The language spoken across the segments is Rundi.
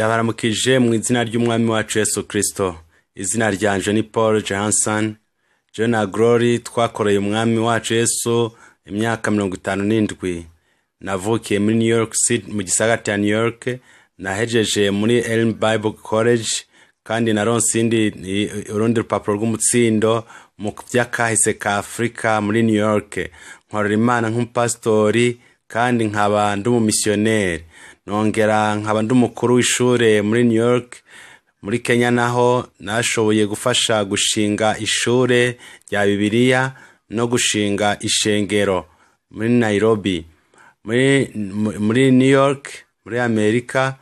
Ndabaramukije mu izina ry'umwami wacu Yesu Kristo. Izina ryanje ni Paul Johnson. John Glory twakoreye umwami wacu Yesu imyaka 57. Navukiye muri New York City mu gisagara cya New York. Nahejeje muri Elm Bible College kandi naronse urundi rupapuro rw'umutsindo mu byakahise ka Afrika muri New York. Nkorera Imana nk'umupastori kandi nkaba ndumumissionnaire. Nongera nkaba ndumukuru w'ishure muri New York. Muri Kenya naho nashoboye gufasha gushinga ishure rya Bibiliya no gushinga ishengero muri Nairobi. Muri New York muri Amerika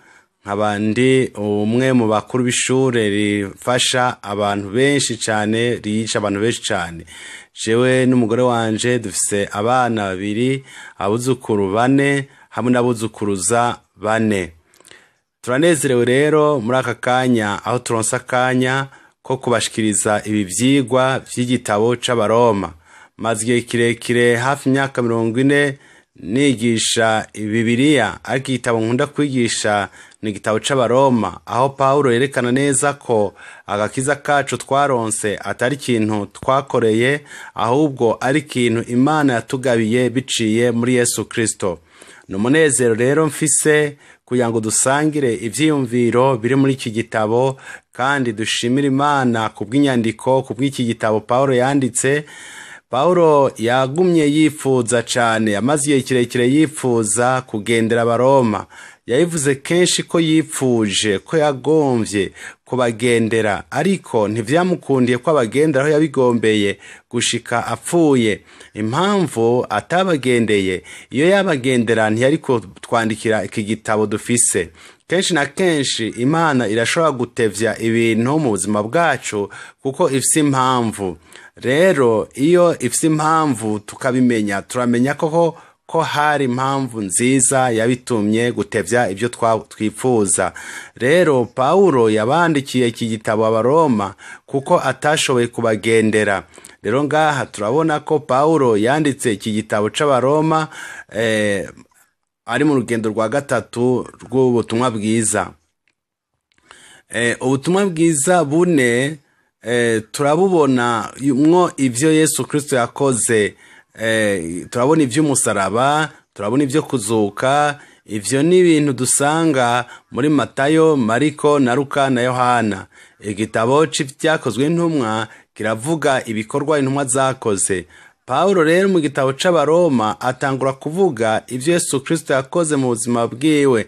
nkaba ndi umwe mu bakuru b'ishure rifasha abantu benshi cyane, riyica abantu benshi cyane. Jewe n'umugore wanje dufise abana 2, abuzukuru 4 hamwe n'abuzukuruza 4. Turanezerewe rero muri aka kanya aho turonsa akanya ko kubashikiriza ibi vyigwa vy'igitabo c'Abaroma. Maze igihe kirekire hafi imyaka 40 nigisha Bibiliya, ariko igitabo nkunda kwigisha ni igitabo c'Abaroma, aho Pawulo yerekana neza ko agakiza kacu twaronse atari ikintu twakoreye, ahubwo ari ikintu Imana yatugabiye biciye muri Yesu Kristo. Numunezero rero mfise kugira ngo dusangire ivyiyumviro biri muri iki gitabo, kandi dushimira Imana kubw'inyandiko kubw'iki gitabo Pawulo yanditse. Pawulo yagumye yifuza cyane, amaze igihe kirekire yifuza kugendera Abaroma. Yayivuze kenshi ko yipfuje, ko yagomvye kubagendera, ariko ntivyamukundiye ko abagendera aho yabigombeye gushika apfuye. Impamvu atabagendeye, iyo yabagendera ntiyari twandikira iki gitabo dufise. Kenshi na kenshi Imana irashobora gutevya ibintu mu buzima bwacu kuko ifise impamvu. Rero iyo ifise impamvu tukabimenya, turamenya ko hari impamvu nziza yabitumye gutevya ibyo twifuza. Rero Pawulo yabandikiye iki gitabo Abaroma kuko atashoboye kubagendera. Rero ngaha turabona ko Pawulo yanditse iki gitabo c'Abaroma ari mu rugendo rwa 3 rw'ubutumwa bwiza. Ubutumwa bwiza bune turabubona mwo ivyo Yesu Kristo yakoze. Turabona ivy'umusaraba, turabona ivyo kuzuka. Ivyo ni ibintu dusanga muri Matayo, Mariko na Luka na Yohana. Igitabo c'ivyakozwe n'intumwa kiravuga ibikorwa intumwa zakoze. Pawulo rero mu gitabo c'Abaroma atangura kuvuga ivyo Yesu Kristo yakoze mu buzima bwiwe.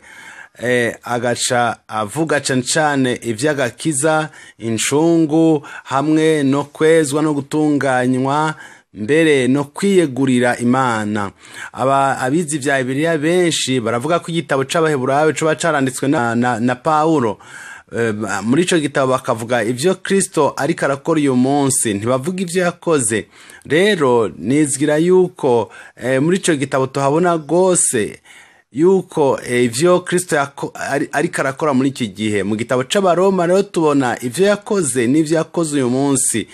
Agaca avuga cane ivy'agakiza, incungu, hamwe no kwezwa no gutunganywa, mbere no kwiyegurira Imana. Abizi vya Bibiliya benshi baravuga ko igitabo c'Abaheburayo coba caranditswe na Pawulo. Muri ico gitabo bakavuga ivyo Kristo ariko arakora uyu munsi, ntibavuga ivyo yakoze. Rero nizgira yuko muri ico gitabo tuhabona gose yuko ivyo Kristo ariko arakora muri iki gihe. Mu gitabo c'Abaroma rero tubona ivyo yakoze n'ivyo yakoze uyu munsi.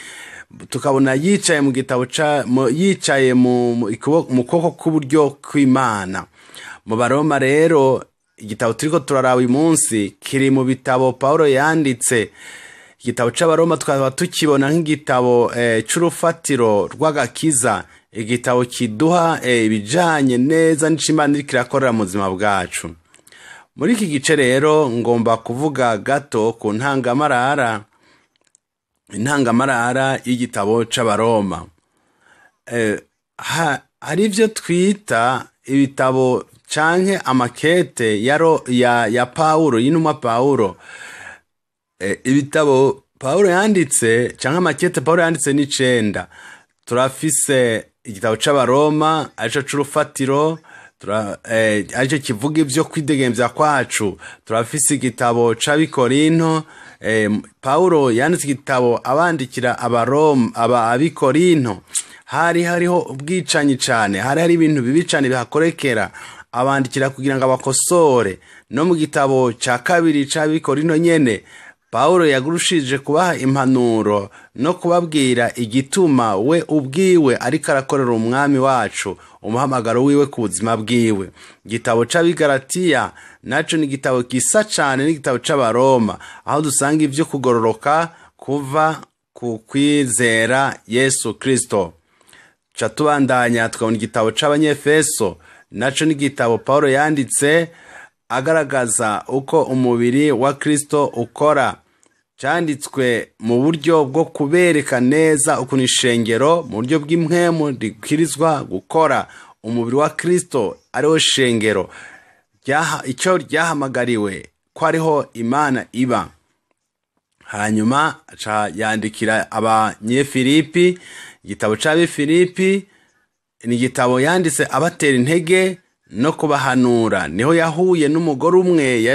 Tukabona yicaye mu gitabo yicaye mu kuboko k'uburyo kw'Imana. Mu Baroma rero igitabo turiko turaraba uyu munsi kiri mu bitabo Pawulo yanditse. Igitabo c'Abaroma tukaba tukibona nk'igitabo c'urufatiro rw'agakiza, igitabo kiduha ibijanye neza n'Imana iriko irakorera mu buzima bwacu. Muri iki gice rero ngomba kuvuga gato ku ntangamarara y'igitabo c'Abaroma. Hari ivyo twita ibitabo canke amakete ya Pawulo, y'intumwa Pawulo. Ibitabo Pawulo yanditse canke amakete Pawulo yanditse ni 9. Turafise igitabo c'Abaroma arico c'urufatiro, arico kivuga ivyo kwidegemvya kwacu. Turafise igitabo c'Abikorinto. Pawulo yanditse igitabo abandikira Abikorinto. Hariho ubwicanyi cane, hari ibintu bibi cane bihakorekera, abandikira kugira ngo abakosore. No mu gitabo ca 2 c'Abikorinto nyene Pawulo yagurushije kubaha impanuro no kubabwira igituma we ubwiwe ariko arakorera umwami wacu umuhamagaro wiwe ku buzima bwiwe. Igitabo c'Abigalatiya naco ni igitabo gisa cane n'igitabo c'Abaroma, aho dusanga ivyo kugororoka kuva ku kwizera Yesu Kristo. Ca tubandanya tukabona igitabo c'Abanyefeso, naco ni igitabo Pawulo yanditse agaragaza uko umubiri wa Kristo ukora. Cyanditswe mu buryo bwo kubereka neza ukuntu ishengero mu buryo bw'impwemu rikirizwa gukora. Umubiri wa Kristo ariwo shengero, icyo ryahamagariwe ko ariho Imana iba. Hanyuma yandikira Abanyefilipi, igitabo c'Abifilipi ni igitabo yanditse abatera intege no kubahanura. Niho yahuye n'umugore umwe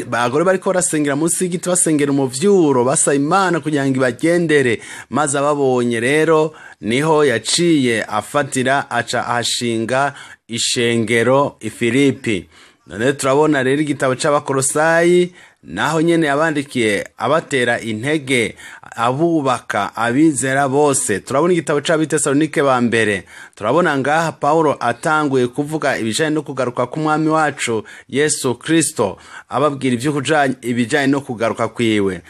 abagore bariko barasengera munsi y'igiti basengera umuvyuro basa Imana kugira ngo ibagendere, maze ababonye rero niho yaciye afatira aca ahashinga ishengero Ifilipi. None turabona rero igitabo c'Abakolosayi naho nyene yabandikiye abatera intege, abubaka abizera bose. Turabona igitabo c'Abitesalonike ba mbere. Turabona ngaha Pawulo atanguye kuvuga ibijanye no kugaruka k'umwami wacu Yesu Kristo, ababwira ibijanye no kugaruka kwiwe.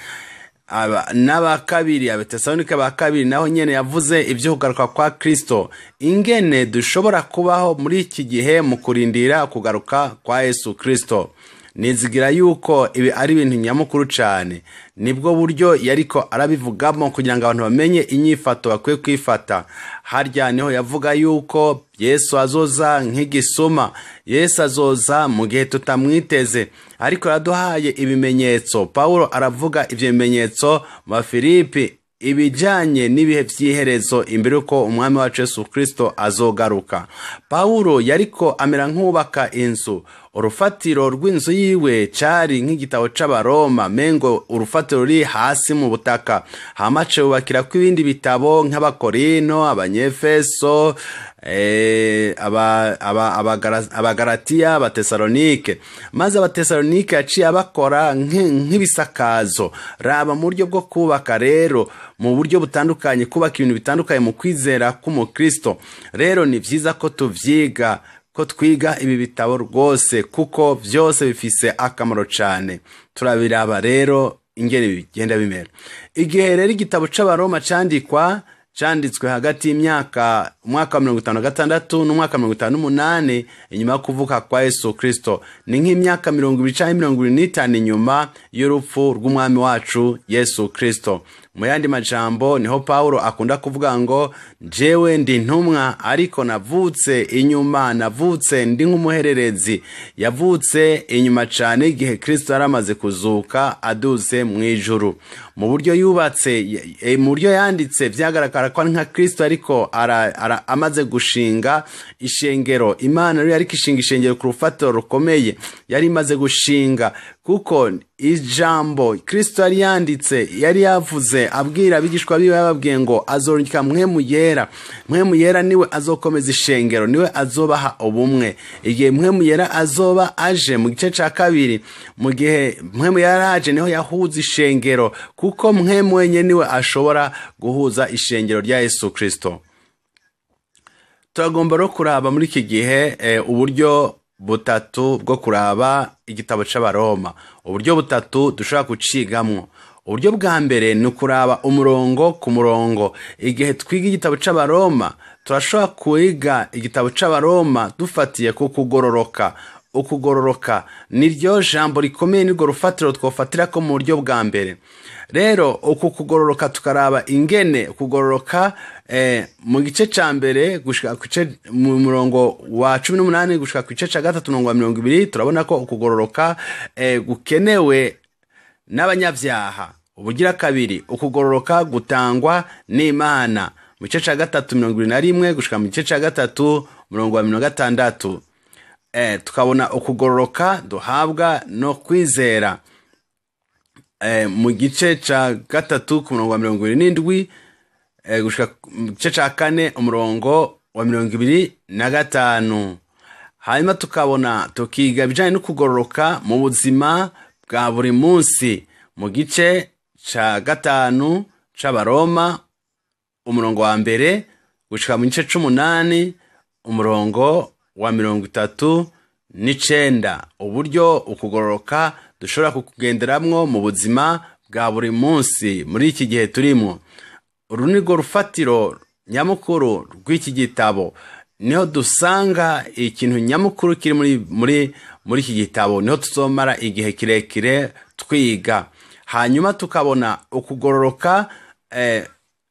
N'abakabiri, Abitesalonike ba kabiri naho nyene yavuze ivyo kugaruka kwa Kristo, ingene dushobora kubaho muri iki gihe mu kurindira kugaruka kwa Yesu Kristo. Nizigira yuko ibi ari ibintu nyamukuru cyane. Nibwo buryo yariko arabivugamo kugira ngo abantu bamenye inyifato bakwiye kwifata. Harya niho yavuga yuko Yesu azoza nk'igisuma, Yesu azoza mu gihe tutamwiteze, ariko yaduhaye ibimenyetso. Pawulo aravuga ivyo bimenyetso mu Bafilipi ibijanye n'ibihe vy'iherezo imbere uko umwami wacu Yesu Kristo azogaruka. Pawulo yariko amera nk'ubaka inzu. Urufatiro rw'inzu yiwe cari nk'igitabo c'Abaroma, mengo urufatiro ruri hasi mu butaka. Hamace ubakira kw'ibindi bitabo nk'Abakorino, Abanyefeso, Abagalatiya, Abatesalonike. Maze Abatesalonike yaciye abakora nk'ibisakazo. Raba mu buryo bwo kubaka rero mu buryo butandukanye, kubaka ibintu bitandukanye mu kwizera k'umukristo. Rero ni vyiza ko tuvyiga, ko twiga ibi bitabo rwose, kuko vyose bifise akamaro cane. Turabiraba rero ingene bigenda bimera. Igihe rero igitabo c'Abaroma canditswe hagati y'umwaka 56 n'umwaka 58 inyuma yo kuvuka kwa Yesu Kristo. Ni nk'imyaka 20-25 inyuma y'urupfu rw'umwami wacu Yesu Kristo. Mu yandi majambo niho Pawulo akunda kuvuga ngo jewe ndi ntumwa, ariko navutse inyuma, navutse ndi nk'umuhererezi. Yavutse inyuma cane igihe Kristo yaramaze kuzuka aduze mu ijuru. Mu buryo yubatse, mu buryo yanditse vyagaragara ko nka Kristo ariko amaze gushinga ishengero. Imana rero yariko ishinga ishengero ku rufatiro rukomeye, yari imaze gushinga, kuko ijambo Kristo yari yanditse, yari yavuze abwira abigishwa biwe, yababwiye ngo azorungika mpwemu yera. Mpwemu yera niwe azokomeza ishengero, niwe azobaha ubumwe. Igihe mpwemu yera azoba aje mu gice ca kabiri, mu gihe mpwemu yera aje niho yahuza ishengero, kuko mpwemu wenyene niwe ashobora guhuza ishengero rya Yesu Kristo. Turagomba ro kuraba muri iki gihe uburyo butatu bwo kuraba igitabo c'Abaroma. Uburyo butatu dushobora kucigamwo. Uburyo bwa mbere ni kuraba umurongo ku murongo. Igihe twiga igitabo c'Abaroma, turashobora kwiga igitabo c'Abaroma dufatiye ku kugororoka. Ukugororoka niryo jambo rikomeye, nirwo rufatiro twofatira ko mu buryo bwa mbere. Rero uku kugororoka tukaraba ingene kugororoka mu gice ca mbere gushika mu murongo wa 18 gushika ku gice ca gatatu wa 20 turabona ko ukugororoka gukenewe n'abanyavyaha. Ubugira kabiri, ukugororoka gutangwa n'Imana. Mu gice ca gatatu 21 gushika mu gice ca gatatu 26 tukabona ukugororoka duhabwa no kwizera. Mu gice ca gatatu ku murongo wa 27 gushika mu gice ca kane umurongo wa 25. Hanyuma tukabona tukiga bijanye no kugororoka mu buzima bwa buri munsi mu gice ca 5 c'Abaroma umurongo wa mbere gushika mu gice 8 umurongo wa 39 uburyo ukugororoka dushobora kukugenderamwo mu buzima bwa buri munsi muri iki gihe turimo. Urunigo rufatiro nyamukuru rw'iki gitabo niho dusanga ikintu nyamukuru kiri muri iki gitabo, niho tuzomara igihe kirekire twiga. Hanyuma tukabona ukugororoka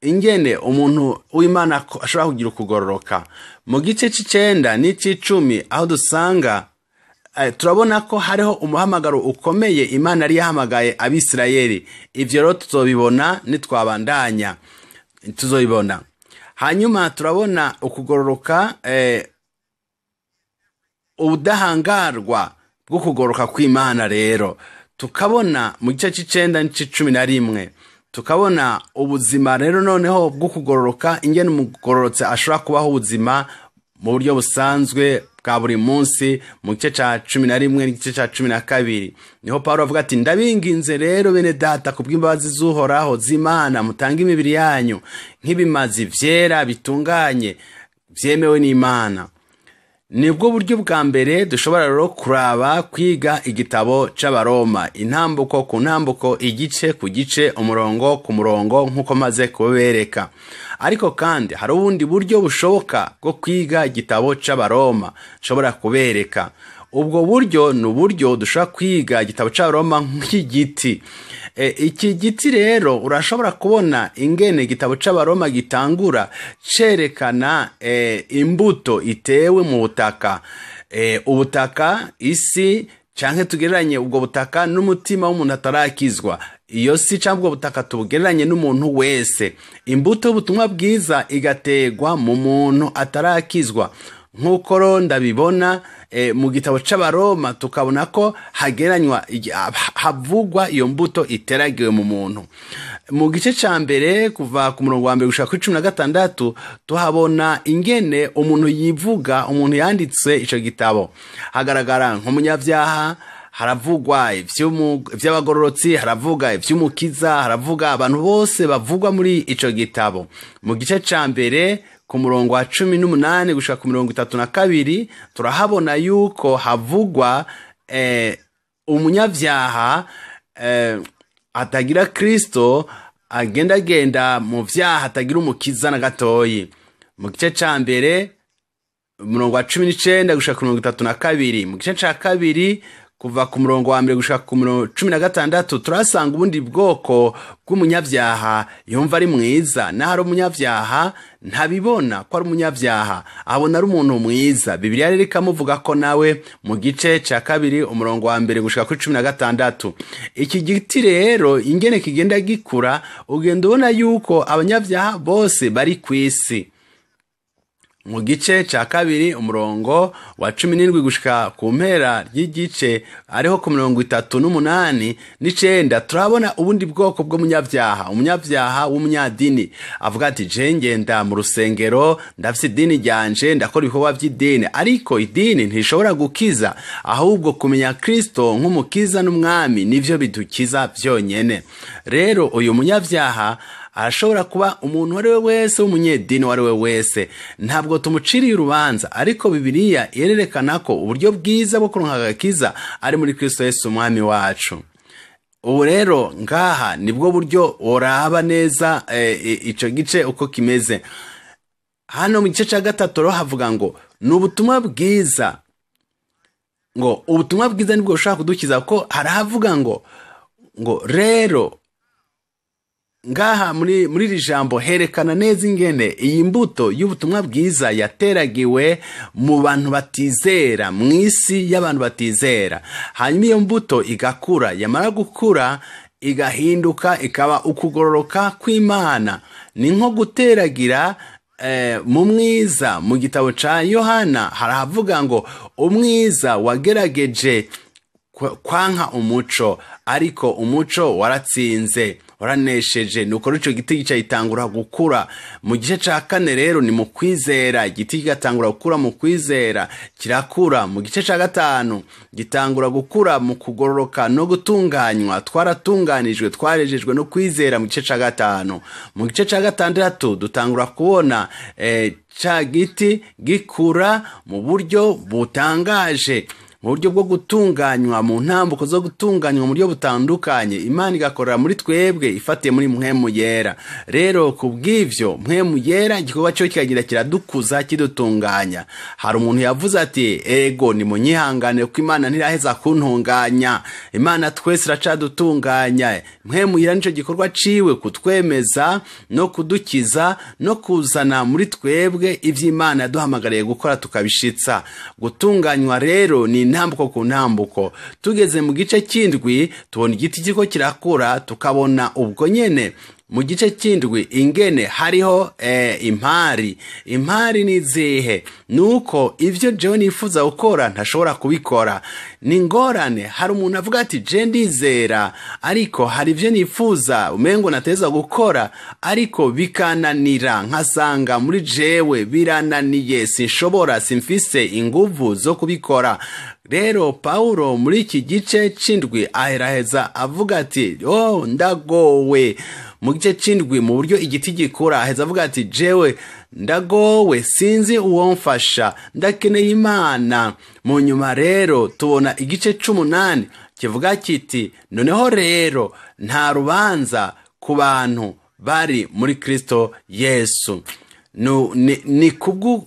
ingene umuntu w'Imana ashobora kugira ukugororoka. Mu gice c'9 n'c'10 aho dusanga turabona ko hariho umuhamagaro ukomeye Imana yari yahamagaye Abisirayeli. Ivyo rero tuzobibona nitwabandanya tuzobibona. Hanyuma turabona ukugororoka ubudahangarwa bwo kugororoka kw'Imana rero. Tukabona mu gice c'9 n'ic'11 tukabona ubuzima rero noneho bwo kugororoka ingene umugororotse ashobora kubaho ubuzima mu buryo busanzwe bwa buri munsi. Mu gice ca 11 n'igice ca 12 niho Pawulo avuga ati ndabinginze rero bene data kubw'imbabazi z'Uhoraho z'Imana mutanga imibiri yanyu nk'ibimazi vyera bitunganye vyemewe n'Imana. Nibwo buryo bwa mbere dushobora rero kuraba kwiga igitabo c'Abaroma intambuko ku ntambuko, igice ku gice, umurongo ku murongo nk'uko maze kubereka. Ariko kandi hari ubundi buryo bushoboka bwo kwiga igitabo c'Abaroma nshobora kubereka. Ubwo buryo ni uburyo dushobora kwiga igitabo c'Abaroma nk'igiti. Iki giti rero urashobora kubona ingene igitabo c'Abaroma gitangura cerekana imbuto itewe mu butaka. Ubutaka, isi, canke tugereranye ubwo butaka n'umutima w'umuntu atarakizwa. Iyo si canke ubwo butaka tubugereranye n'umuntu wese. Imbuto y'ubutumwa bwiza igategwa mu muntu atarakizwa. Nk'uko ro ndabibona mu gitabo c'Abaroma tukabona ko hageranywa havugwa iyo mbuto iteragiwe mu muntu. Mu gice ca mbere kuva ku murongo wa mbere gushika kuri 16 tuhabona ingene umuntu yivuga, umuntu yanditse ico gitabo. Hagaragara nk'umunyavyaha, haravugwa ivy'abagororotsi, haravuga ivy'umukiza, haravuga abantu bose bavugwa muri ico gitabo. Mu gice ca mbere ku murongo wa 18 gushika ku mirongo 32 turahabona yuko havugwa umunyavyaha atagira Kristo agenda mu vyaha atagira umukiza na gatoyi. Mu gice ca mbere umurongo wa 19 gushika ku mirongo 32, mu gice ca kabiri kuva ku murongo wa mbere gushika ku mirongo 16 turasanga ubundi bwoko bw'umunyavyaha yumva ari mwiza, naho umunyavyaha ntabibona ko ari umunyavyaha, abona ari umuntu mwiza. Bibiliya rero ikamuvuga ko nawe mu gice ca kabiri umurongo wa mbere gushika kuri 16. Iki giti rero ingene kigenda gikura ugenda ubona yuko abanyavyaha bose bari kw'isi. Mu gice ca kabiri umurongo wa 17 gushika ku mpera y'igice ariho ku mirongo 38 n'icenda turabona ubundi bwoko bw'umunyavyaha. Umunyavyaha w'umunyadini avuga ati je ngenda mu rusengero, ndafise idini ryanje, ndakora ibikorwa vy'idini, ariko idini ntishobora gukiza, ahubwo kumenya Kristo nk'umukiza n'umwami nivyo bidukiza vyonyene. Rero uyu munyavyaha arashobora kuba umuntu wari we wese w'umunyedini wari we wese, ntabwo tumuciriye urubanza, ariko Bibiliya yerekana ko uburyo bwiza bwo kuronka agakiza ari muri Kristo Yesu umwami wacu. Ubu rero ngaha nibwo buryo oraba neza ico gice uko kimeze. Hano mu gice ca 3 havuga ngo n'ubutumwa bwiza, ngo ubutumwa bwiza nibwo bushaka kudukiza, ko haravuga ngo rero ngaha muri iri jambo herekana neza ingene iyi mbuto y'ubutumwa bwiza yateragiwe mu bantu batizera, mu isi y'abantu batizera. Hanyuma iyo mbuto igakura, yamara gukura igahinduka ikaba ukugororoka kw'Imana. Ni nko guteragira mu mwiza. Mu gitabo ca Yohana haravuga ngo umwiza wagerageje kwanka umuco, ariko umuco waratsinze. waranesheje. Nuko ico giti gica gitangura gukura. Mu gice ca kane rero ni mu kwizera, igiti kigatangura gukura mu kwizera, kirakura. Mu gice ca gatanu gitangura gukura mu kugororoka no gutunganywa, twaratunganijwe, twarejejwe no kwizera mu gice ca gatanu. Mu gice ca gatandatu dutangura kubona ca giti gikura mu buryo butangaje, mu buryo bwo gutunganywa, mu ntambuko zo gutunganywa mu buryo butandukanye. Imana igakorera muri twebwe ifatiye muri mpwemu yera. Rero kubw'ivyo mpwemu yera igikorwa cyo kikagira kiradukuza, kidutunganya. Hari umuntu yavuze ati ego ni munyihangane ko Imana ntiraheza kuntunganya. Imana twese iracadutunganya. Mpwemu yera nico gikorwa ciwe kutwemeza no kudukiza no kuzana muri twebwe ivy'Imana yaduhamagariye gukora tukabishitsa. Gutunganywa rero ni intambuko ku ntambuko. Tugeze mu gice cy'indwi tubona igiti kiriko kirakura, tukabona ubwo nyene mu gice cy'indwi ingene hariho impari nizihe. Nuko ivyo jewe nifuza gukora ntashobora kubikora, ni ngorane. Hari umuntu avuga ati je ndizera ariko hari ivyo nifuza umengo nateza gukora ariko bikananira, nkasanga muri jewe birananiye, sinshobora, simfise inguvu zo kubikora. Rero Pawulo muri iki gice c'indwi aheraheza avuga ati ndagowe. Mu gice c'indwi mu buryo igiti gikura aheza avuga ati jewe ndagowe, sinzi uwo mfasha, ndakeneye Imana. Mu nyuma rero tubona igice c'umunani kivuga kiti noneho rero nta rubanza ku bantu bari muri Kristo Yesu.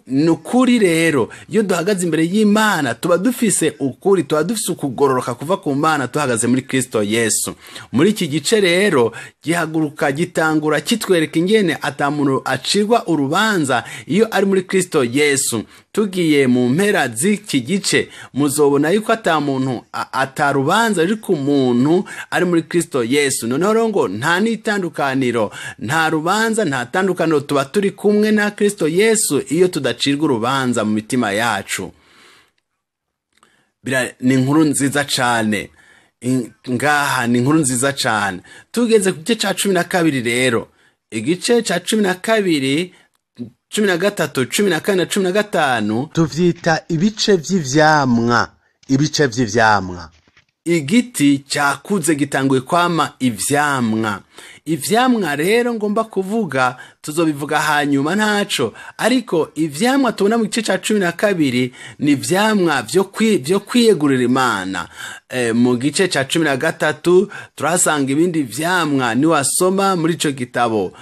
Nukuri rero iyo duhagaze imbere y'Imana tuba dufise ukuri, tuba dufise ukugororoka kuva ku Mana tuhagaze muri Kristo Yesu. Muri iki gice rero gihaguruka gitangura kitwereka ingene atamuntu acirwa urubanza iyo ari muri Kristo Yesu. Tugiye mu mpera z'iki gice muzobona yuko atamuntu atarubanza riri ku muntu ari muri Kristo Yesu. Noneho ngo nta nitandukaniro, nta rubanza, nta tandukaniro, tuba turi kumwe na Kristo Yesu iyo tudacirwa urubanza mu mitima yacu. Ni inkuru nziza cane. Ngaha ni inkuru nziza cane. Tugeze ku gice ca 12 rero, igice ca 12 13 14 na 15 tuvyita ibice vy'ivyamwa. Ibice vy'ivyamwa. Igiti cyakuze gitanguye kwama ivyamwa. Ivyamwa rero ngomba kuvuga tuzobivuga hanyuma ntaco, ariko ivyamwa tubona mu gice ca 12 ni ivyamwa vyo kwiyegurira Imana. Mu gice ca 13 turasanga ibindi vyamwa ni wasoma muri ico gitabo.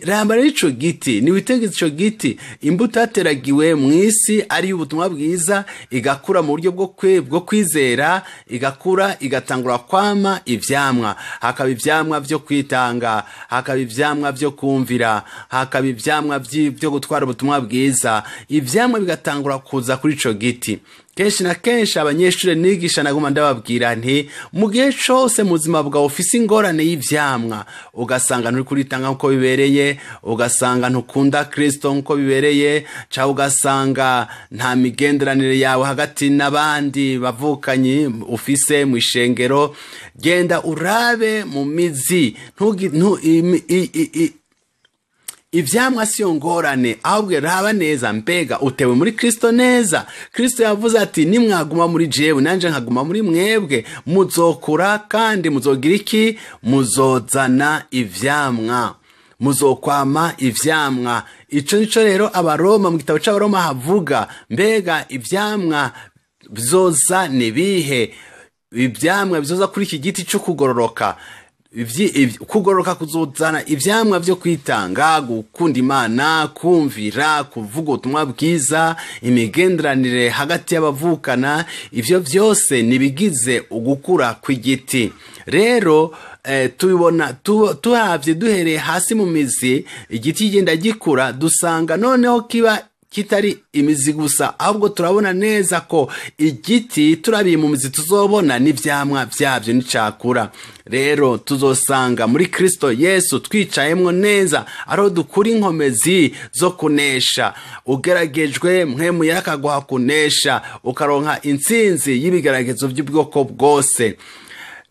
Ramba ico giti ni witegetse ico giti, imbuto yateragiwe mu isi ari ubutumwa bwiza, igakura mu buryo bwo kwizera, igakura igatangura kwama ivyamwa. Hakaba ivyamwa vyo kwitanga, hakaba ivyamwa vyo kumvira, hakaba ivyamwa vyo gutwara ubutumwa bwiza. Ivyamwa bigatangura kuza kuri ico giti. Kenshi na kenshi abanyeshure nigisha naguma ndababwira nti mu gihe cose mu buzima bwawe ufise ingorane y'ivyamwa, ugasanga nturi kuritanga nkuko bibereye, ugasanga ntukunda Kristo nkuko bibereye, ca ugasanga nta migenderanire yawe hagati n'abandi bavukanyi ufise mu ishengero, genda urabe mu mizi. Ivyamwa siyo ngorane, ahubwo raba neza mbega utewe muri Kristo neza. Kristo yavuze ati nimwaguma muri jewe nanje nkaguma muri mwebwe muzokura kandi muzogira iki? Muzozana ivyamwa, muzokwama ivyamwa. Ico nico rero Abaroma mu gitabo c'Abaroma havuga. Mbega ivyamwa bizoza nibihe? Ivyamwa bizoza kuri iki giti cyo kugororoka. Kugororoka kuzozana ivyamwa vyo kwitanga, gukunda Imana, kumvira, kuvuga ubutumwa bwiza, imigenderanire hagati y'abavukana. Ivyo vyose nibigize ugukura kw'igiti. Rero tubibona tuhavye duhereye hasi mu mizi, igiti kigenda gikura, dusanga noneho kiba kitari imizi gusa, ahubwo turabona neza ko igiti turabiye mu mizi tuzobona n'ivyamwa vyavyo nicakura. Rero tuzosanga muri Kristo Yesu twicayemwo neza, ariho dukura inkomezi zo kunesha. Ugeragejwe mpwemu yakaguha kunesha, ukaronka intsinzi y'ibigeragezo by'ubwoko bwose.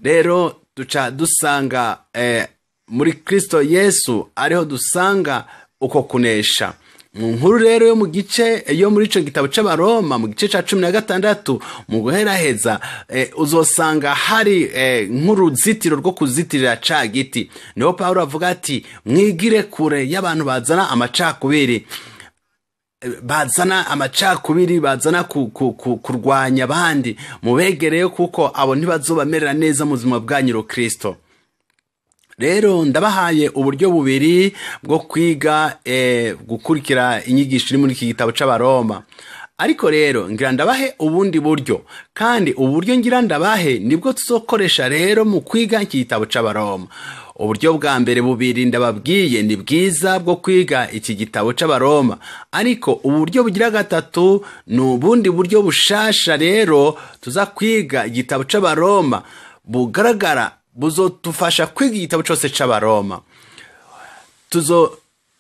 Rero duca dusanga muri Kristo Yesu ariho dusanga uko kunesha. Mu nkuru rero yo mu gice yo muri ico gitabo c'Abaroma mu gice ca 16 mu guheraheza uzosanga hari nk'uruzitiro rwo kuzitirira ca giti. Niho Pawulo avuga ati mwigire kure y'abantu bazana amacakubiri, bazana kurwanya abandi, mubegereye kuko abo ntibazobamerera neza mu buzima bwa nyiro Kristo. Rero ndabahaye uburyo bubiri bwo kwiga gukurikira inyigisho iri muri iki gitabo c'Abaroma. Ariko rero ngira ndabahe ubundi buryo, kandi uburyo ngira ndabahe nibwo tuzokoresha rero mu kwiga iki gitabo c'Abaroma. Uburyo bwa mbere bubiri ndababwiye ni bwiza bwo kwiga iki gitabo c'Abaroma, ariko uburyo bugira gatatu ni ubundi buryo bushasha rero tuza kwiga igitabo c'Abaroma bugaragara buzotufasha kwiga igitabo cyose c'Abaroma.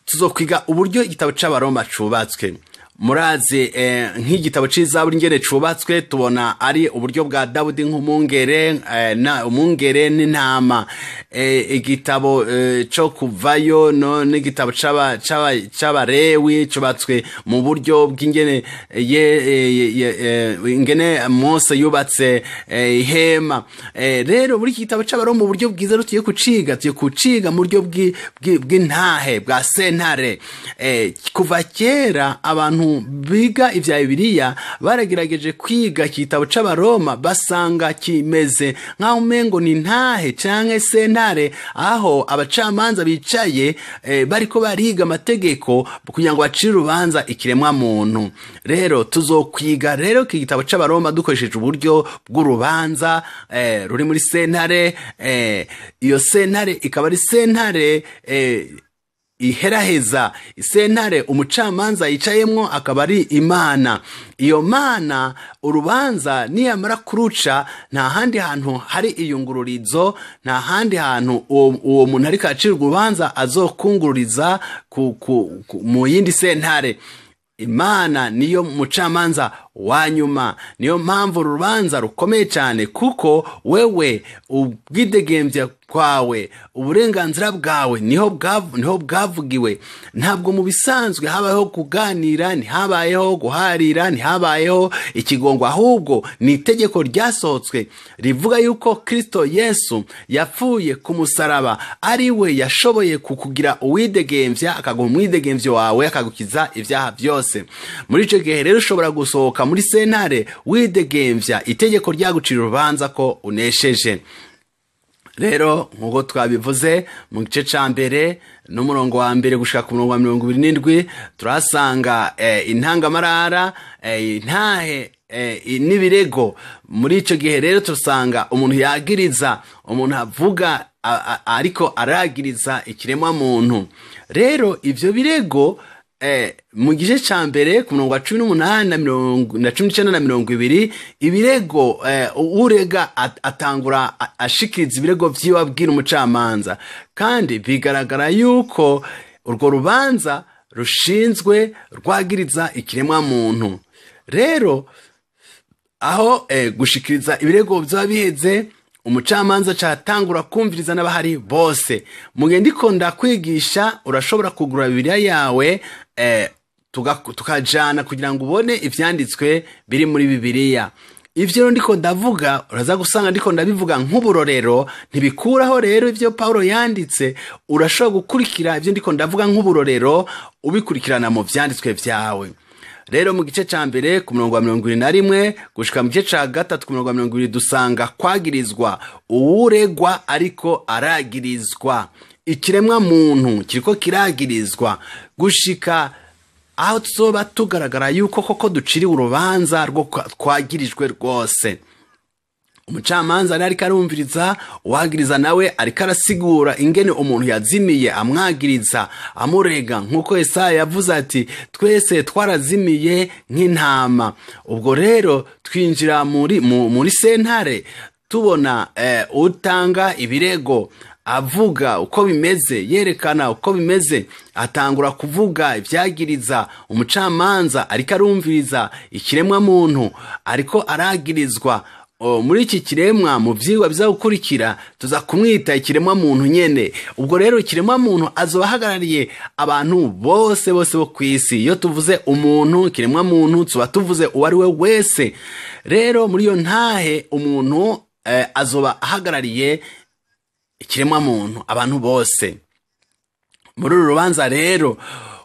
Tuzokwiga uburyo igitabo c'Abaroma cubatswe. Murazi nk'igitabo c'Izaburi ngene cubatswe, tubona ari uburyo bwa Dawudi nk'umungere umungere n'intama. Igitabo cyo kuvayo n'igitabo c'Abarewi cubatswe mu buryo bw'ingene ingene Mose yubatse ihema. Rero muri iki gitabo c'Abaroma uburyo bwiza tugiye kuciga mu buryo bw'intahe bwa sentare. Kuva kera abantu biga ivya Bibiliya baragerageje kwiga igitabo c'Abaroma basanga kimeze nkaho umengo ni ntahe canke sentare, aho abacamanza bicaye bariko bariga amategeko kugira ngo bacire urubanza ikiremwa muntu. Rero tuzokwiga rero iki gitabo c'Abaroma dukoresheje uburyo bw'urubanza ruri muri sentare. Iyo sentare ikaba ari sentare iheraheza, sentare umucamanza yicayemwo akaba ari Imana. Iyo Mana urubanza niyamara kuruca, nta handi hantu hari iyungururizo, nta handi hantu uwo muntu ariko acira urubanza azokungururiza mu yindi sentare. Imana niyo mucamanza wanyuma. Niyo mpamvu urubanza rukomeye cyane, kuko wewe ubwidegembya kwawe, uburenganzira bwawe niho bwavugiwe. Ntabwo mu bisanzwe habayeho kuganira, ntihabayeho guharira, ntihabayeho ikigongo, ahubwo ni itegeko ryasohotswe rivuga yuko Kristo Yesu yapfuye ku musaraba, ari we yashoboye kukugira uwidegembya, akaguha umwidegembyo wawe, akagukiza ibyaha byose. Muri ico gihe rero ushobora gusohoka muri sentare widegembya itegeko ryagucira urubanza ko unesheje. Rero nk'uko twabivuze mu gice ca mbere n'umurongo wa mbere gushika ku murongo wa 27 turasanga intangamarara, intahe n'ibirego. Muri ico gihe rero tusanga umuntu yagiriza, umuntu avuga ariko aragiriza ikiremwa muntu. Rero ivyo birego mu gice ca mbere ku murongo wa 18 na 19 na 20 ibirego urega atangura ashikiriza ibirego vyiwe abwira umucamanza, kandi bigaragara yuko urwo rubanza rushinzwe rwagiriza ikiremwa muntu. Rero aho gushikiriza ibirego vya biheze, umucamanza catangura kumviriza n'abahari bose. Mugihe ndiko ndakwigisha urashobora kugura Bibiliya yawe tukajana kugira ngo ubone ivyanditswe biri muri Bibiliya. Ivyo ndiko ndavuga uraza gusanga ndiko ndabivuga nk'uburorero, ntibikuraho rero ivyo Pawulo yanditse. Urashobora gukurikira ivyo ndiko ndavuga nk'uburorero ubikurikirana mu vyanditswe vyawe. Rero mu gice ca mbere ku murongo wa 21 gushika mu gice ca gatatu ku murongo wa 20 dusanga kwagirizwa, uwuregwa ariko aragirizwa. Ikiremwa muntu kiriko kiragirizwa gushika aho tuzoba tugaragara yuko koko duciriwe urubanza rwo twagirijwe rwose. Umucamanza ariko arumviriza, uwagiriza nawe ariko arasigura ingene umuntu yazimiye, amwagiriza amurega, nkuko Yesaya yavuze ati twese twarazimiye nk'intama. Ubwo rero twinjira muri sentare tubona utanga ibirego avuga uko bimeze, yerekana uko bimeze, atangura kuvuga ivyagiriza. Umucamanza ariko arumviriza ikiremwa muntu ariko aragirizwa. muri iki kiremwa mu vyigwa bizagukurikira tuza kumwita ikiremwa muntu nyene. Ubwo rero ikiremwa muntu azoba ahagarariye abantu bose bo kwisi. Iyo tuvuze umuntu, ikiremwa muntu, tuba tuvuze uwari we wese. Rero muri iyo ntahe umuntu azoba ahagarariye ikiremwa muntu, abantu bose. Muri uru rubanza rero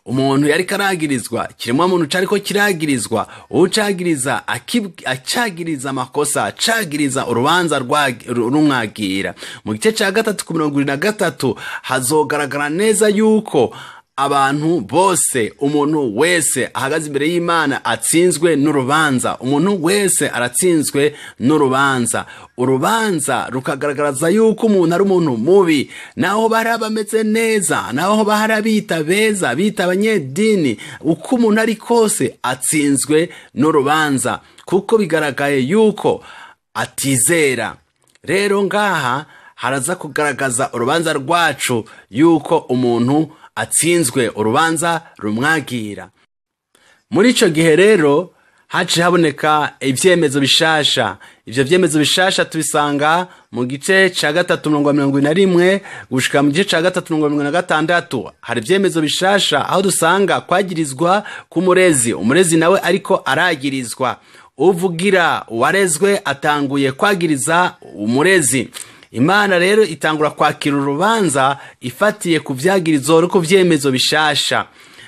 umuntu yari karagirizwa, kiremwa muntu cariko kiragirizwa, ucagiriza acagiriza amakosa, acagiriza urubanza rumwagira. Mu gice ca 3:23 hazogaragara neza yuko abantu bose, umuntu wese ahagaze imbere y'Imana atsinzwe n'urubanza. Umuntu wese aratsinzwe n'urubanza. Urubanza rukagaragaza yuko umuntu ari umuntu mubi, naho bari abameze neza, naho bahari abita beza, bita abanyedini, uko umuntu ari kose atsinzwe n'urubanza, kuko bigaragaye yuko atizera. Rero ngaha haraza kugaragaza urubanza rwacu yuko umuntu atsinzwe, urubanza rumwagira. Muri ico gihe rero haci haboneka ivyemezo bishasha. Ivyo vyemezo bishasha tubisanga mu gice ca 3:21 gushika mu gice ca 3:26. Hari ivyemezo bishasha aho dusanga kwagirizwa k'umurezi, umurezi nawe ariko aragirizwa. Uvugira uwarezwe atanguye kwagiriza umurezi. Imana rero itangura kwakira urubanza ifatiye ku vyagirizo no ku vyemezo bishasha.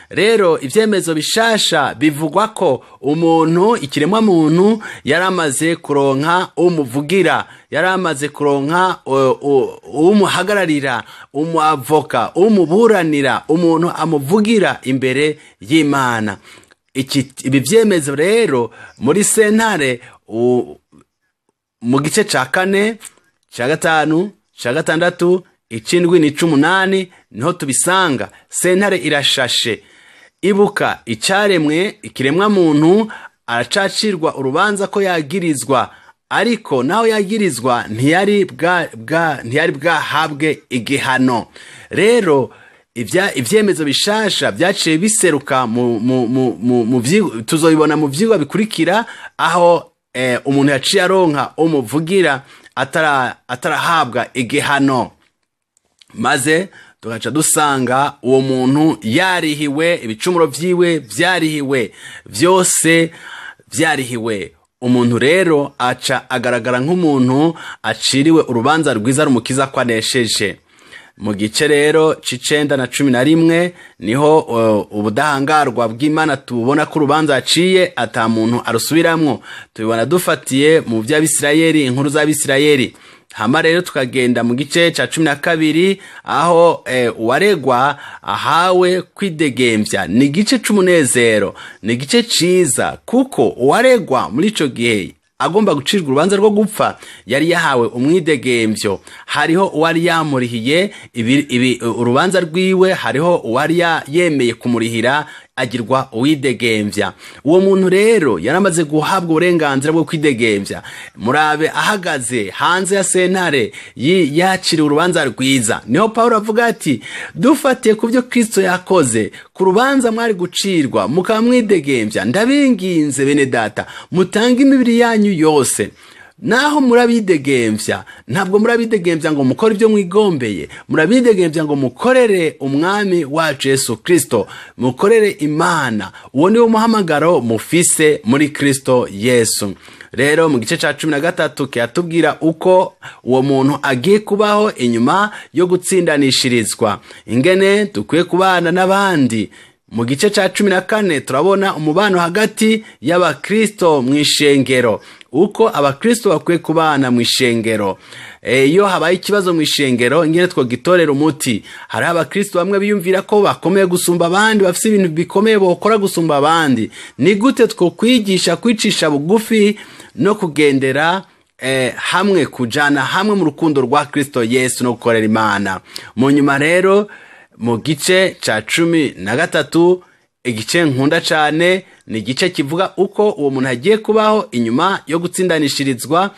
Rero ivyemezo bishasha bivugwa ko umuntu, ikiremwa muntu, yaramaze kuronka umuvugira, yaramaze kuronka umuhagararira, umuavoka, umuburanira, umuntu amuvugira imbere y'Imana. Ibi vyemezo rero muri sentare mu gice ca 4, ca 5, ca 6, 7 n'ic'umunani niho tubisanga. Sentare irashashe. Ibuka icaremwe, ikiremwa muntu aracacirwa urubanza ko yagirizwa, ariko naho yagirizwa ntiyari bwahabwe igihano. Rero ivyemezo bishasha vyaciye biseruka mu tuzobibona mu vyigwa bikurikira, aho umuntu yaciye aronka umuvugira atarahabwa igihano, maze tugaca dusanga uwo muntu yarihiwe, ibicumuro vyiwe vyarihiwe, vyose vyarihiwe. Umuntu rero aca agaragara nk'umuntu aciriwe urubanza rwiza rumukiza ko anesheje. Mu gice rero c'9 na 11 niho ubudahangarwa bw'Imana tubona ko urubanza yaciye ata muntu arusubiramwo. Tubibona dufatiye mu vy'Abisirayeli, inkuru z'Abisirayeli. Hama rero tukagenda mu gice ca 12 aho uwaregwa ahawe kwidegemvya. Ni gice c'umunezero, ni gice ciza, kuko uwaregwa muri ico gihe agomba gucirwa urubanza rwo gupfa yari yahawe umwidegemvyo. Hariho uwari yamurihiye urubanza rwiwe, hariho uwari yemeye kumurihira agirwa uwidegemvya. Uwo muntu rero yaramaze guhabwa uburenganzira bwo kwidegemvya. Murabe ahagaze hanze ya sentare yaciriwe urubanza rwiza. Niho Pawulo avuga ati, dufatiye ku byo Kristo yakoze ku rubanza mwari gucirwa mukaba mwidegemvya, ndabinginze bene data mutanga imibiri yanyu yose. Naho murabidegemvya, ntabwo murabidegemvya ngo mukore ibyo mwigombeye, murabidegemvya ngo mukorere umwami wacu Yesu Kristo, mukorere Imana. Uwo ni wo muhamagaro mufise muri Kristo Yesu. Rero mu gice ca 13 kiratubwira uko uwo muntu agiye kubaho inyuma yo gutsindanishirizwa, ingene dukwiye kubana n'abandi. Mu gice ca 14 turabona umubano hagati y'abakristo mw'ishengero, uko abakristo bakwiye kubana mw'ishengero. Iyo habaye ikibazo mw'ishengero, ingene twogitorera umuti. Hari abakristo bamwe biyumvira ko bakomeye gusumba abandi, bafise ibintu bikomeye bokora gusumba abandi. Ni gute twokwigisha kwicisha bugufi no kugendera hamwe, kujana hamwe mu rukundo rwa Kristo Yesu no gukorera Imana. Mu nyuma rero mu gice ca 13, igice nkunda cane, ni igice kivuga uko uwo muntu agiye kubaho inyuma yo gutsindanishirizwa.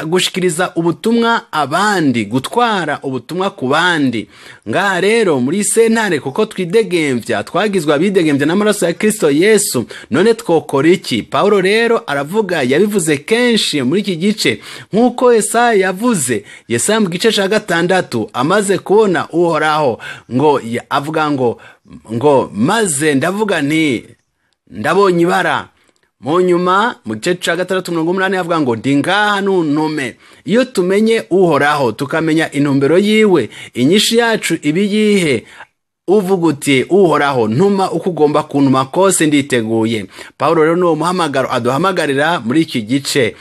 gushikiriza ubutumwa abandi, gutwara ubutumwa ku bandi. Ngaha rero muri sentare kuko twidegemvya, twagizwe abidegemvya n'amaraso ya Kristo Yesu, none twokora iki? Pawulo rero aravuga, yabivuze kenshi muri iki gice, nk'uko Yesaya yavuze. Yesaya mu gice ca 6 amaze kubona Uhoraho, ngo avuga ngo maze ndavuga nti ndabonye ibara. Mu nyuma mu gice ca 6:8 avuga ngo ndi ngaha nuntume. Iyo tumenye Uhoraho tukamenya intumbero yiwe, inyishi yacu ibiyihe, uvuga uti Uhoraho ntuma uko ugomba kuntuma kose nditeguye. Pawulo rero no muhamagaro aduhamagarira muri iki gice.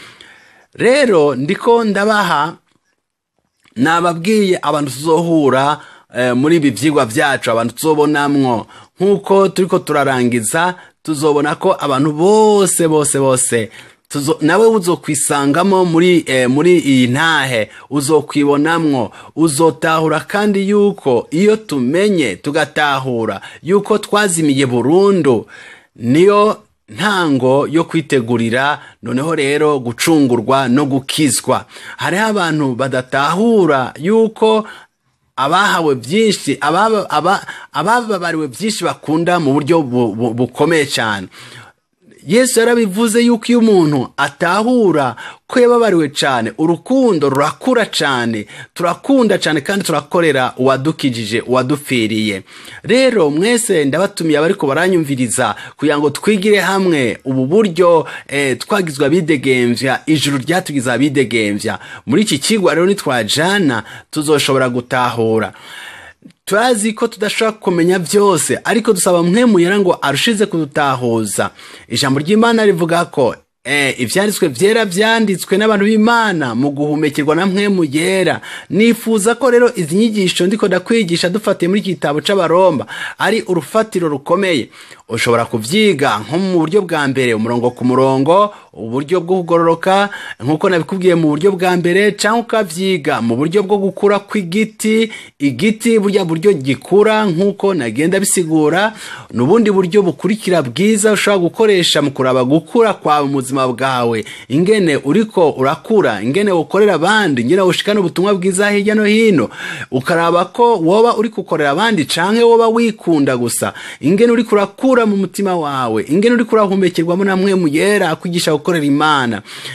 Rero ndiko ndabaha nababwiye abantu tuzohura muri ibi vyigwa vyacu, abantu tuzobonamwo. Nkuko turiko turarangiza tuzobona ko abantu bose nawe uzokwisangamo muri iyi ntahe, uzokwibonamwo, uzotahura kandi yuko iyo tumenye tugatahura yuko twazimiye burundu, niyo ntango yo kwitegurira noneho rero gucungurwa no gukizwa. Hariho abantu badatahura yuko abahawe byinshi, abababariwe byinshi bakunda mu buryo bukomeye cyane. Yesu yarabivuze yuko iyo umuntu atahura ko yababariwe cyane, urukundo rurakura cyane, turakunda cyane kandi turakorera uwadukijije, uwadupfiriye. Rero mwese ndabatumiye abariko baranyumviriza kugira ngo twigire hamwe ubu buryo twagizwe abidegemvya, ijuru ryatugize abidegemvya. Muri iki kigwa rero nitwajana tuzoshobora gutahura. Turazi ko tudashobora kumenya byose, ariko dusaba Mpwemu Yera ngo arushize kudutahuza. Ijambo ry'Imana rivuga ko ivyanditswe vyera vyanditswe n'abantu b'Imana mu guhumekerwa na Mpwemu Yera. Nifuza ko rero izi nyigisho ndiko ndakwigisha dufatiye muri kitabo c'Abaroma ari urufatiro rukomeye. Ushobora kuvyiga nko mu buryo bwa mbere, umurongo ku murongo, uburyo bwo kugororoka nkuko nabikubwiye mu buryo bwa mbere, cyangwa ukavyiga mu buryo bwo gukura kw'igiti. Igiti burya buryo gikura nkuko nagenda bisigura, n'ubundi buryo bukurikira bwiza ushobora gukoresha mu kuraba gukura kwawe mu buzima bwawe, ingene uriko urakura, ingene ukorera abandi, ingene ushikana ubutumwa bwiza hirya no hino, ukaraba ko woba uri gukorera abandi canke woba wikunda gusa, ingene uri kurakura mu mutima wawe, ingene uri kurahumekerwamo na Mpwemu Yera akwigisha gukorera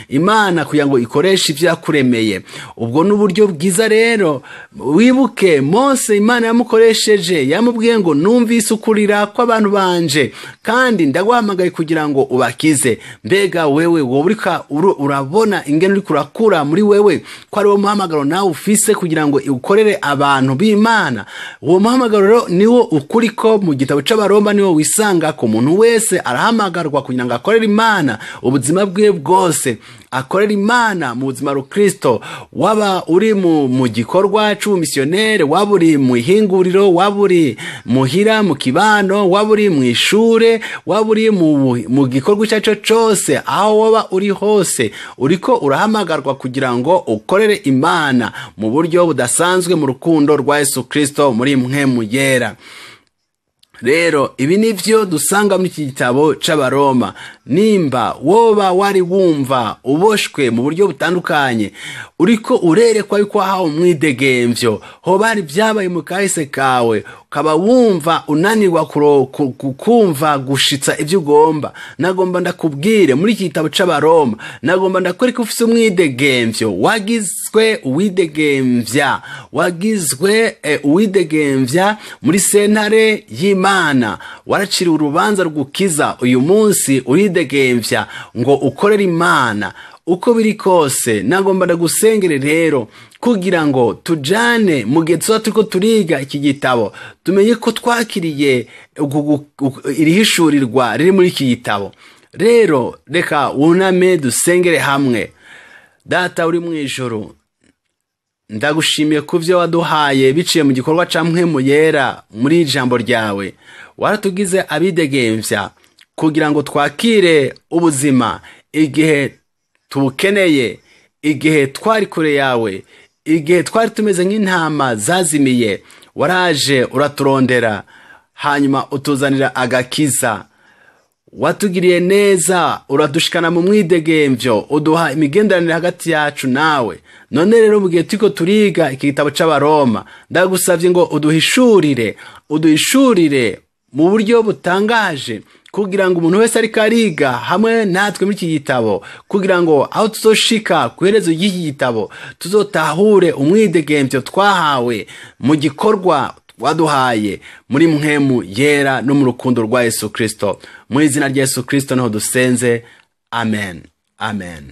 Imana kugira ngo ikoreshe ivyo yakuremeye. Ubwo n'uburyo bwiza rero. Wibuke Mose Imana yamukoresheje, yamubwiye ngo numvise ukurira kw'abantu banje kandi ndaguhamagaye kugira ngo ubakize. Mbega wewe woburika urabona ingene uri kurakura muri wewe ko ari wo muhamagaro nawe ufise kugira ngo ukorere abantu b'Imana? Uwo muhamagaro rero niwo ukuriko mu gitabo c'Abaroma, niwo wisanga ko umuntu wese arahamagarwa kugira ngo akorere Imana ubuzima bwe bwose, akorera Imana mu buzima rukristo. Waba uri mu gikorwa c'ubumisionere, waba uri mu ihinguriro, waba uri muhira mu kibano, waba uri mu ishure, waba uri mu gikorwa cyaco cyose, aho waba uri hose uriko urahamagarwa kugira ngo ukorere Imana mu buryo budasanzwe mu rukundo rwa Yesu Kristo muri Mpwemu Yera. Rero ibi nivyo dusanga muri iki gitabo c'Abaroma. Nimba woba wari wumva uboshwe mu buryo butandukanye, uriko urerekwa yuko hawo mwidegemvyo, hoba hari vyabaye mu kahise kawe, ukaba wumva unanirwa kumva gushitsa ivyo ugomba, nagomba ndakubwire muri iki gitabo c'Abaroma, nagomba ndakwereka ufise umwidegemvyo, wagizwe uwidegemvya muri sentare y'Imana, waraciriwe urubanza rugukiza. Uyu munsi uridegemvya ngo ukorere Imana. Uko biri kose nagomba ndagusengere rero kugira ngo tujane mu gihe turiko turiga iki gitabo, tumenye ko twakiriye irihishurirwa riri muri iki gitabo. Rero reka wuname dusengere hamwe. Data uri mu ijuru, ndagushimiye kuvyo waduhaye biciye mu gikorwa ca Mpwemu Yera muri ijambo ryawe. Waratugize abidegemvya kugira ngo twakire ubuzima igihe tubukeneye, igihe twari kure yawe, igihe twari tumeze nk'intama zazimiye. Waraje uraturondera, hanyuma utuzanira agakiza. watugiriye neza, uradushikana mu mwidegemvyo, uduha imigenderanire hagati yacu nawe. None rero mu gihe turiko turiga iki gitabo c'Abaroma, ndagusavye ngo uduhishurire mu buryo butangaje, kugira ngo umuntu wese ariko ariga hamwe natwe muri iki gitabo, kugira ngo aho tuzoshika kuherezo y'iki gitabo tuzotahure umwidegemvyo twahawe mu gikorwa waduhaye muri mpwemu yera no mu rukundo rwa Yesu Kristo. Mu izina rya Yesu Kristo niho dusenze, amen, amen.